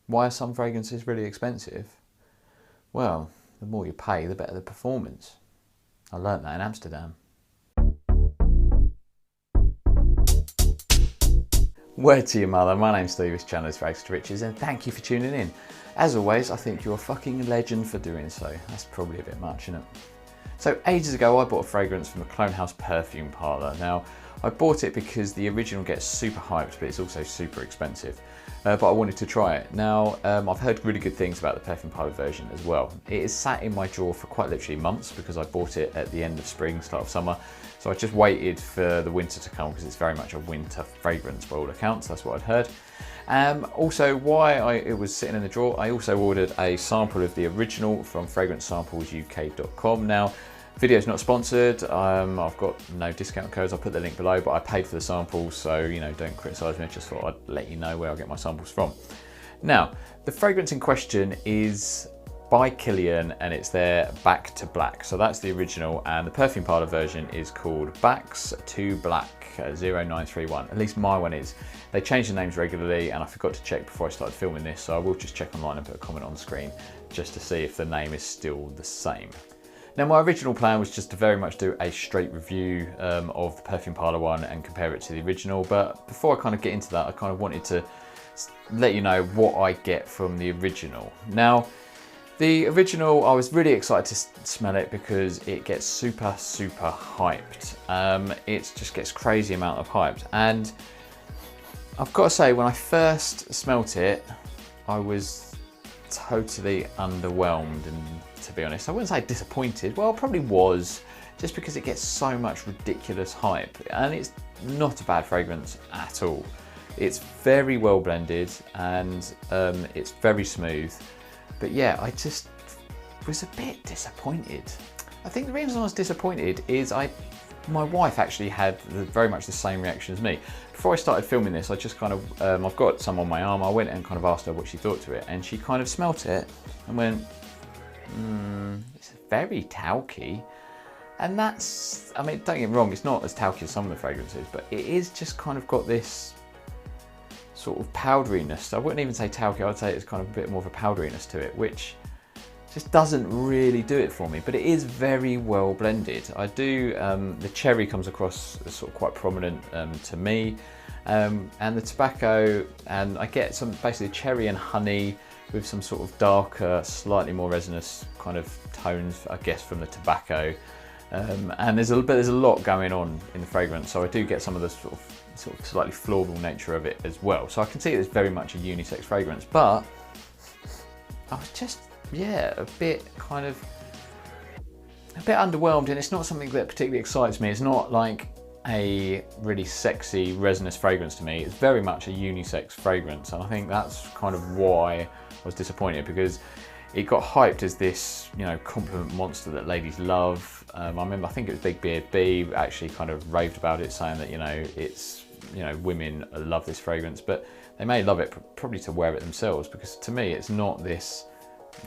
Why are some fragrances really expensive? Well, the more you pay, the better the performance. I learnt that in Amsterdam. Word to your mother, my name's Steve, this channel is FRAG30 Imperious, and thank you for tuning in. As always, I think you're a fucking legend for doing so. That's probably a bit much, isn't it? So ages ago I bought a fragrance from a clone house, Perfume Parlour. Now, I bought it because the original gets super hyped, but it's also super expensive. But I wanted to try it. Now, I've heard really good things about the Perfume Parlour version as well. It is sat in my drawer for quite literally months because I bought it at the end of spring, start of summer. So I just waited for the winter to come because it's very much a winter fragrance by all accounts, that's what I'd heard. Also, why it was sitting in the drawer, I also ordered a sample of the original from fragrancesamplesuk.com. Now, video's not sponsored, I've got no discount codes, I'll put the link below, but I paid for the samples, so you know, don't criticise me, I just thought I'd let you know where I get my samples from. Now, the fragrance in question is by Killian and it's their Back to Black. So that's the original, and the Perfume Parlour version is called Backs to Black 0931. At least my one is. They change the names regularly and I forgot to check before I started filming this, so I will just check online and put a comment on the screen just to see if the name is still the same. Now, my original plan was just to very much do a straight review of the Perfume Parlour one and compare it to the original, but before I kind of get into that, I kind of wanted to let you know what I get from the original. Now, the original, I was really excited to smell it because it gets super hyped. It just gets crazy amount of hyped, and I've got to say, when I first smelt it, I was totally underwhelmed, and to be honest, I wouldn't say disappointed. Well, I probably was, just because it gets so much ridiculous hype, and it's not a bad fragrance at all. It's very well blended and it's very smooth. But yeah, I just was a bit disappointed. I think the reason I was disappointed is my wife actually had very much the same reaction as me. Before I started filming this, I just kind of, I've got some on my arm, I went and kind of asked her what she thought to it, and she kind of smelt it and went, it's very talky. And that's, I mean, don't get me wrong, it's not as talky as some of the fragrances, but it is just kind of got this sort of powderiness. I wouldn't even say talky, I would say it's kind of a bit more of a powderiness to it, which just doesn't really do it for me, but it is very well blended. I do, the cherry comes across as sort of quite prominent to me, and the tobacco, and I get some basically cherry and honey with some sort of darker, slightly more resinous kind of tones, I guess, from the tobacco. And there's a lot going on in the fragrance, so I do get some of the sort of slightly floral nature of it as well. So I can see it's very much a unisex fragrance, but I was just, yeah, a bit underwhelmed, and it's not something that particularly excites me. It's not like a really sexy resinous fragrance to me. It's very much a unisex fragrance, and I think that's kind of why I was disappointed, because it got hyped as this, you know, compliment monster that ladies love. I remember, I think it was Big Beard B actually kind of raved about it, saying that, you know, it's, you know, women love this fragrance, but they may love it probably to wear it themselves, because to me it's not this,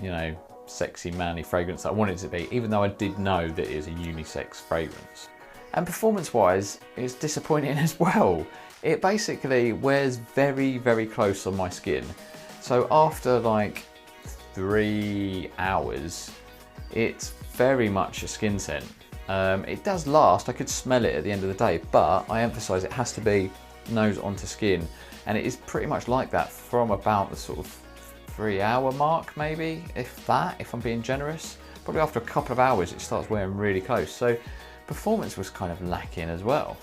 you know, sexy manly fragrance that I wanted it to be, even though I did know that it is a unisex fragrance. And performance wise, it's disappointing as well. It basically wears very close on my skin. So after like 3 hours, it's very much a skin scent. It does last, I could smell it at the end of the day, but I emphasize it has to be nose onto skin, and it is pretty much like that from about the sort of 3-hour mark, maybe, if that, if I'm being generous. Probably after a couple of hours it starts wearing really close, so performance was kind of lacking as well.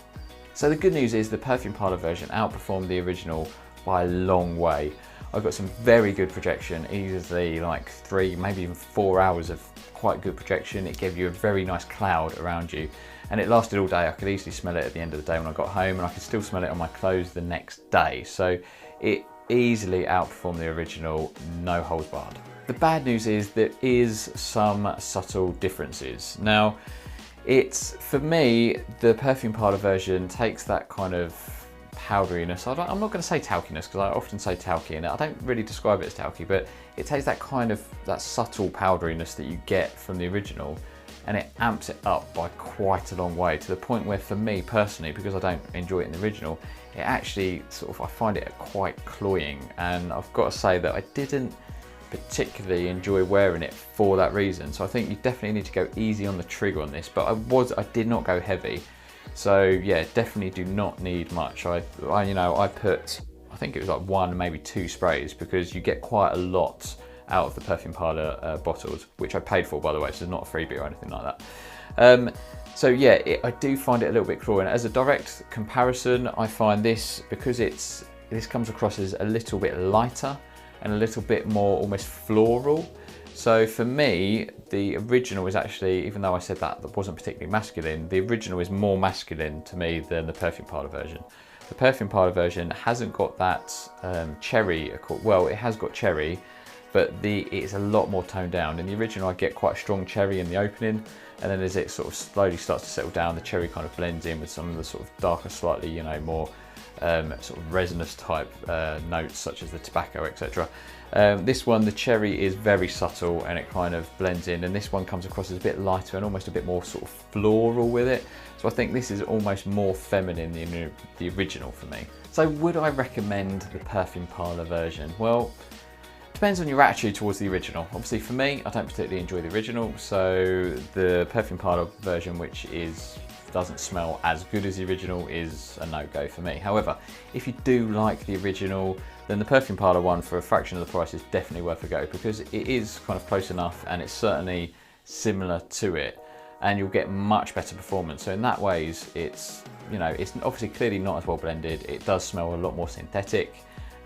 So the good news is the Perfume Parlour version outperformed the original by a long way. I've got some very good projection, easily like 3, maybe even 4 hours of quite good projection. It gave you a very nice cloud around you, and it lasted all day. I could easily smell it at the end of the day when I got home, and I could still smell it on my clothes the next day. So it easily outperformed the original, no holds barred. The bad news is there is some subtle differences. Now, it's, for me, the Perfume Parlour version takes that kind of powderiness. I'm not going to say talkiness, because I often say talky in it. I don't really describe it as talky, but it takes that kind of, that subtle powderiness that you get from the original, and it amps it up by quite a long way, to the point where for me personally, because I don't enjoy it in the original, it actually I find it quite cloying, and I've got to say that I didn't particularly enjoy wearing it for that reason. So I think you definitely need to go easy on the trigger on this, but I did not go heavy. So yeah, definitely do not need much. I put, I think it was like 1, maybe 2 sprays, because you get quite a lot out of the Perfume Parlour bottles, which I paid for, by the way, so it's not a freebie or anything like that. So yeah, I do find it a little bit cloying. As a direct comparison, I find this, because this comes across as a little bit lighter and a little bit more almost floral. So for me, the original is actually, even though I said that wasn't particularly masculine, the original is more masculine to me than the Perfume Parlour version. The Perfume Parlour version hasn't got that cherry, well, it has got cherry, but it's a lot more toned down. In the original, I get quite a strong cherry in the opening, and then as it sort of slowly starts to settle down, the cherry kind of blends in with some of the sort of darker, slightly, more sort of resinous type notes, such as the tobacco, etc. This one, the cherry is very subtle and it kind of blends in, and this one comes across as a bit lighter and almost a bit more sort of floral with it. So I think this is almost more feminine than the original for me. So would I recommend the Perfume Parlour version? Well, depends on your attitude towards the original. Obviously for me, I don't particularly enjoy the original, so the Perfume Parlour version, which doesn't smell as good as the original, is a no-go for me. However, if you do like the original, then the Perfume Parlour one for a fraction of the price is definitely worth a go, because it is kind of close enough and it's certainly similar to it, and you'll get much better performance. So in that ways, it's obviously clearly not as well blended. It does smell a lot more synthetic,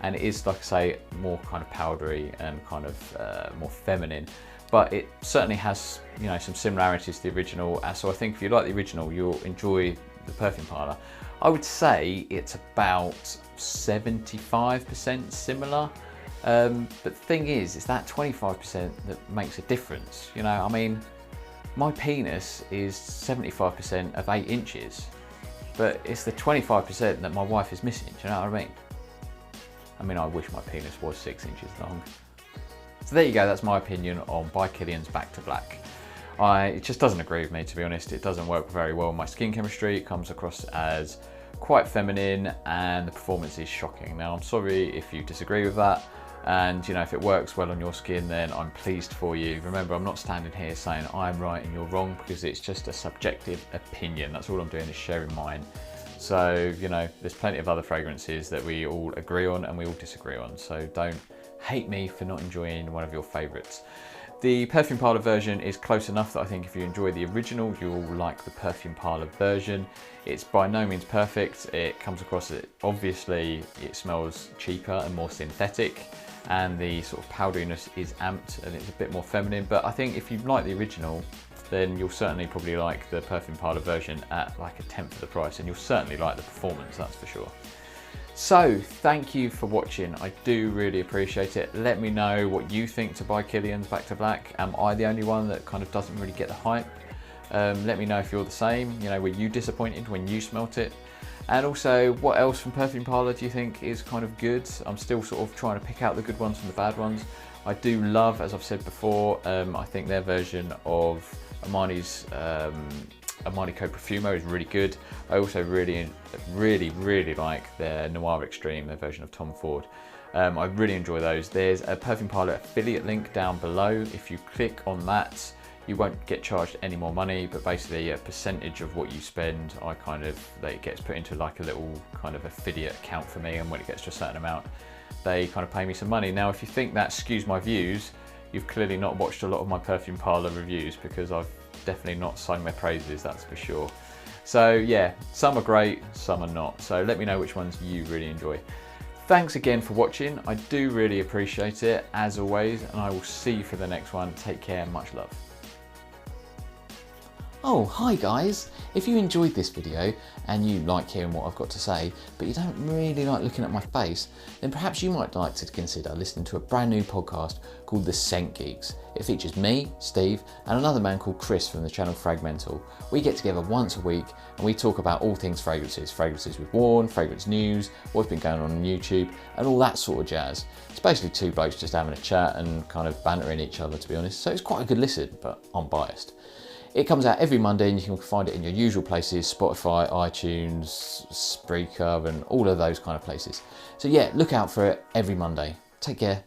and it is, like I say, more kind of powdery and kind of more feminine. But it certainly has, some similarities to the original. So I think if you like the original, you'll enjoy the Perfume Parlour. I would say it's about 75% similar. But the thing is, it's that 25% that makes a difference. I mean, my penis is 75% of 8 inches, but it's the 25% that my wife is missing. Do you know what I mean? I mean, I wish my penis was 6 inches long. So there you go, that's my opinion on By Killian's Back to Black. It just doesn't agree with me, to be honest. It doesn't work very well in my skin chemistry. It comes across as quite feminine, and the performance is shocking. Now, I'm sorry if you disagree with that, and if it works well on your skin, then I'm pleased for you. Remember, I'm not standing here saying I'm right and you're wrong, because it's just a subjective opinion. That's all I'm doing, is sharing mine. So, there's plenty of other fragrances that we all agree on and we all disagree on. So don't hate me for not enjoying one of your favorites. The Perfume Parlour version is close enough that I think if you enjoy the original, you'll like the Perfume Parlour version. It's by no means perfect. It comes across, obviously it smells cheaper and more synthetic, and the sort of powderiness is amped and it's a bit more feminine. But I think if you like the original, then you'll certainly probably like the Perfume Parlour version at like 1/10 of the price, and you'll certainly like the performance, that's for sure. So thank you for watching. I do really appreciate it. Let me know what you think to By Killian's Back to Black. Am I the only one that kind of doesn't really get the hype? Let me know if you're the same. Were you disappointed when you smelt it? And also, what else from Perfume Parlour do you think is kind of good? I'm still sort of trying to pick out the good ones from the bad ones. I do love, as I've said before, I think their version of Armani's Armani Code Profumo is really good. I also really like their Noir Extreme, their version of Tom Ford. I really enjoy those. There's a Perfume Parlour affiliate link down below. If you click on that, you won't get charged any more money, but basically a percentage of what you spend, it gets put into like a little kind of affiliate account for me, and when it gets to a certain amount, they kind of pay me some money. Now, if you think that skews my views, you've clearly not watched a lot of my Perfume Parlour reviews, because I've definitely not sung their praises, that's for sure. So yeah, some are great, some are not. So let me know which ones you really enjoy. Thanks again for watching. I do really appreciate it, as always, and I will see you for the next one. Take care, much love. Oh, hi guys! If you enjoyed this video and you like hearing what I've got to say, but you don't really like looking at my face, then perhaps you might like to consider listening to a brand new podcast called The Scent Geeks. It features me, Steve, and another man called Chris from the channel FRAG30. We get together once a week and we talk about all things fragrances. Fragrances we've worn, fragrance news, what's been going on YouTube, and all that sort of jazz. It's basically two blokes just having a chat and kind of bantering each other, to be honest. So it's quite a good listen, but I'm biased. It comes out every Monday and you can find it in your usual places, Spotify, iTunes, Spreaker, and all of those kind of places. So yeah, look out for it every Monday. Take care.